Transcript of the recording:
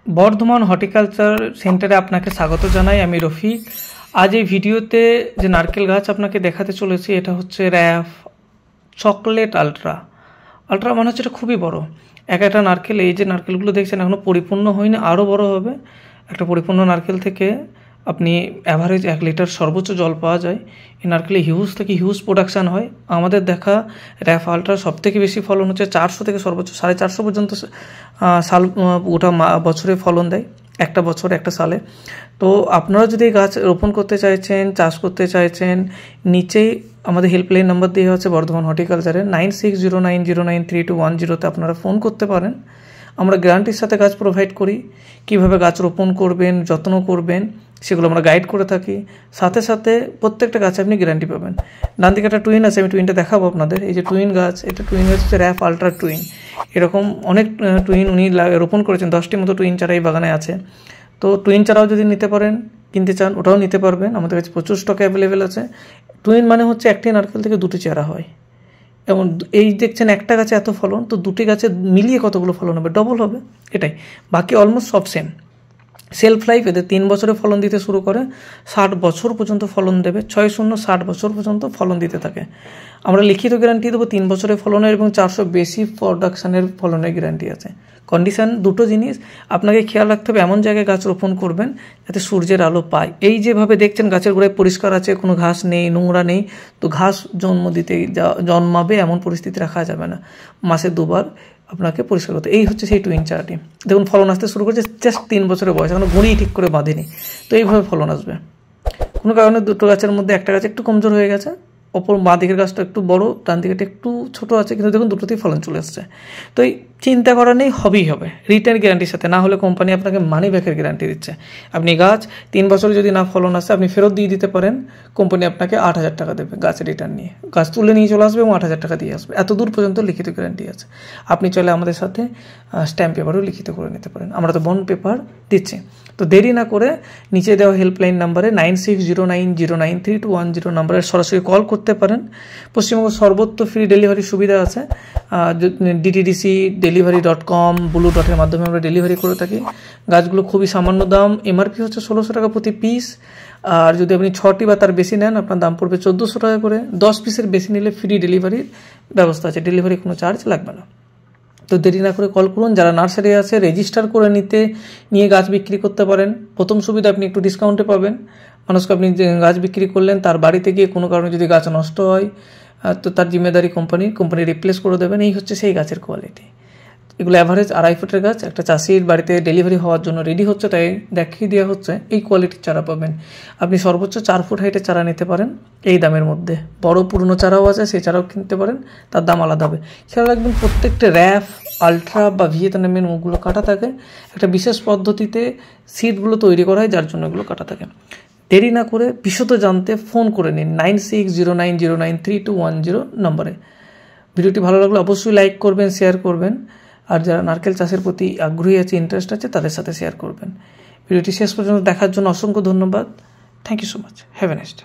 Bardhaman horticulture সেন্টারে আপনাকে স্বাগত জানাই। আমি রফিক। আজ এই ভিডিওতে যে নারকেল গাছ আপনাকে দেখাতে চলেছি এটা হচ্ছে র্যাফ চকলেট আলট্রা। আলট্রা মানে হচ্ছে এটা খুবই বড়। একটা নারকেল, এই যে নারকেলগুলো দেখছেন এখনও পরিপূর্ণ হয়নি, আরও বড় হবে। একটা পরিপূর্ণ নারকেল থেকে আপনি অ্যাভারেজ 1 লিটার সর্বোচ্চ জল পাওয়া যায়। এই নারকেলে হিউজ থেকে হিউজ প্রোডাকশান হয়। আমাদের দেখা র্যাফ আলট্রা সব থেকে বেশি ফলন হচ্ছে 400 থেকে সর্বোচ্চ 450 পর্যন্ত সাল ওটা বছরে ফলন দেয়, একটা বছর একটা সালে। তো আপনারা যদি গাছ রোপণ করতে চাইছেন, চাষ করতে চাইছেন, নিচেই আমাদের হেল্পলাইন নাম্বার দেওয়া আছে বর্ধমান হর্টিকালচারে 9609093210। আপনারা ফোন করতে পারেন। আমরা গ্যারান্টির সাথে গাছ প্রোভাইড করি। কিভাবে গাছ রোপণ করবেন, যত্ন করবেন সেগুলো আমরা গাইড করে থাকি। সাথে সাথে প্রত্যেকটা গাছে আপনি গ্যারান্টি পাবেন। ডান দিকে একটা টুইন আছে, আমি টুইনটা দেখাবো আপনাদের। এই যে টুইন গাছ, এটা টুইন গাছ হচ্ছে র্যাফ আলট্রা টুইন। এরকম অনেক টুইন উনি রোপণ করেছেন, 10টি মতো টুইন চারা এই বাগানে আছে। তো টুইন চারাও যদি নিতে পারেন, কিনতে চান, ওটাও নিতে পারবেন। আমাদের কাছে প্রচুর স্টক অ্যাভেলেবেল আছে। টুইন মানে হচ্ছে একটি নারকেল থেকে দুটি চারা হয়। এবং এই দেখছেন একটা গাছে এত ফলন, তো দুটি গাছে মিলিয়ে কতগুলো ফলন হবে, ডবল হবে, এটাই। বাকি অলমোস্ট সব সেম। সেলফ লাইফ এদের 3 বছরে ফলন দিতে শুরু করে, 60 বছর পর্যন্ত ফলন দেবে। 60 বছর পর্যন্ত ফলন দিতে থাকে। আমরা লিখিত গ্যারান্টি দেবো 3 বছরের ফলনের এবং 400 বেশি প্রোডাকশানের ফলনের গ্যারান্টি আছে। কন্ডিশান দুটো জিনিস আপনাকে খেয়াল রাখতে হবে, এমন জায়গায় গাছ রোপণ করবেন যাতে সূর্যের আলো পায়। এই যেভাবে দেখছেন গাছের গোড়ায় পরিষ্কার আছে, কোনো ঘাস নেই, নোংরা নেই, তো ঘাস জন্মাবে এমন পরিস্থিতি রাখা যাবে না। মাসে 2 বার আপনাকে পরিষ্কার করতে। এই হচ্ছে সেই টুইন চারাটি। দেখুন ফলন আসতে শুরু করছে, জাস্ট 3 বছরের বয়স, এখনো গুঁড়ি ঠিক করে বাঁধেনি। তো এইভাবে ফলন আসবে। কোনো কারণে দুটো গাছের মধ্যে একটা গাছ একটু কমজোর হয়ে গেছে, অপর বাঁ দিকের গাছটা একটু বড়, ডান দিকেটা একটু ছোট আছে, কিন্তু দেখুন দুটোতেই ফলন চলে আসছে। তো এই চিন্তা করা নেই, হবেই হবে রিটার্ন গ্যারান্টির সাথে। না হলে কোম্পানি আপনাকে মানি ব্যাকের গ্যারান্টি দিচ্ছে। আপনি গাছ 3 বছরে যদি না ফলন আসে আপনি ফেরত দিয়ে দিতে পারেন। কোম্পানি আপনাকে 8,000 টাকা দেবে গাছ রিটার্ন নিয়ে। গাছ তুলে নিয়ে চলে আসবে এবং 8,000 টাকা দিয়ে আসবে। এত দূর পর্যন্ত লিখিত গ্যারান্টি আছে। আপনি চাইলে আমাদের সাথে স্ট্যাম্প পেপারও লিখিত করে নিতে পারেন। আমরা তো বন্ড পেপার দিচ্ছি। তো দেরি না করে নিচে দেওয়া হেল্পলাইন নাম্বারে 9609093210 নাম্বারে সরাসরি কল করতে পারেন। পশ্চিমবঙ্গ সর্বত্র ফ্রি ডেলিভারি সুবিধা আছে। DTDC delivery.com ব্লু ডটের মাধ্যমে আমরা ডেলিভারি করে থাকি। গাছগুলো খুবই সামান্য দাম, MRP হচ্ছে 1600 টাকা প্রতি পিস। আর যদি আপনি 6টি বা তার বেশি নেন আপনার দাম পড়বে 1400 টাকা করে। 10 পিসের বেশি নিলে ফ্রি ডেলিভারির ব্যবস্থা আছে, ডেলিভারি কোনো চার্জ লাগবে না। তো দেরি না করে কল করুন। যারা নার্সারি আছে রেজিস্টার করে নিয়ে গাছ বিক্রি করতে পারেন। প্রথম সুবিধা আপনি একটু ডিসকাউন্টে পাবেন। মানুষকে আপনি যে গাছ বিক্রি করলেন তার বাড়িতে গিয়ে কোনো কারণে যদি গাছ নষ্ট হয় তো তার জিম্মেদারি কোম্পানি রিপ্লেস করে দেবেন। এই হচ্ছে সেই গাছের কোয়ালিটি। এগুলো অ্যাভারেজ 2.5 ফুটের গাছ, একটা চাষির বাড়িতে ডেলিভারি হওয়ার জন্য রেডি হচ্ছে, তাই দেখিয়ে দেওয়া হচ্ছে। এই কোয়ালিটির চারা পাবেন। আপনি সর্বোচ্চ 4 ফুট হাইটের চারা নিতে পারেন এই দামের মধ্যে। বড় পুরনো চারাও আছে, সেই চারাও কিনতে পারেন, তার দাম আলাদা হবে। খেয়াল রাখবেন প্রত্যেকটা র্যাফ আলট্রা বা ভিয়েতনামের মুখগুলো কাটা থাকে। একটা বিশেষ পদ্ধতিতে সিডগুলো তৈরি করা হয়, যার জন্য এগুলো কাটা থাকে। দেরি না করে বিশদ জানতে ফোন করে নিন 9609093210 নম্বরে। ভিডিওটি ভালো লাগলে অবশ্যই লাইক করবেন, শেয়ার করবেন। আর যারা নারকেল চাষের প্রতি আগ্রহী আছে, ইন্টারেস্ট আছে, তাদের সাথে শেয়ার করবেন। ভিডিওটি শেষ পর্যন্ত দেখার জন্য অসংখ্য ধন্যবাদ। Thank you so much. Have a nice day.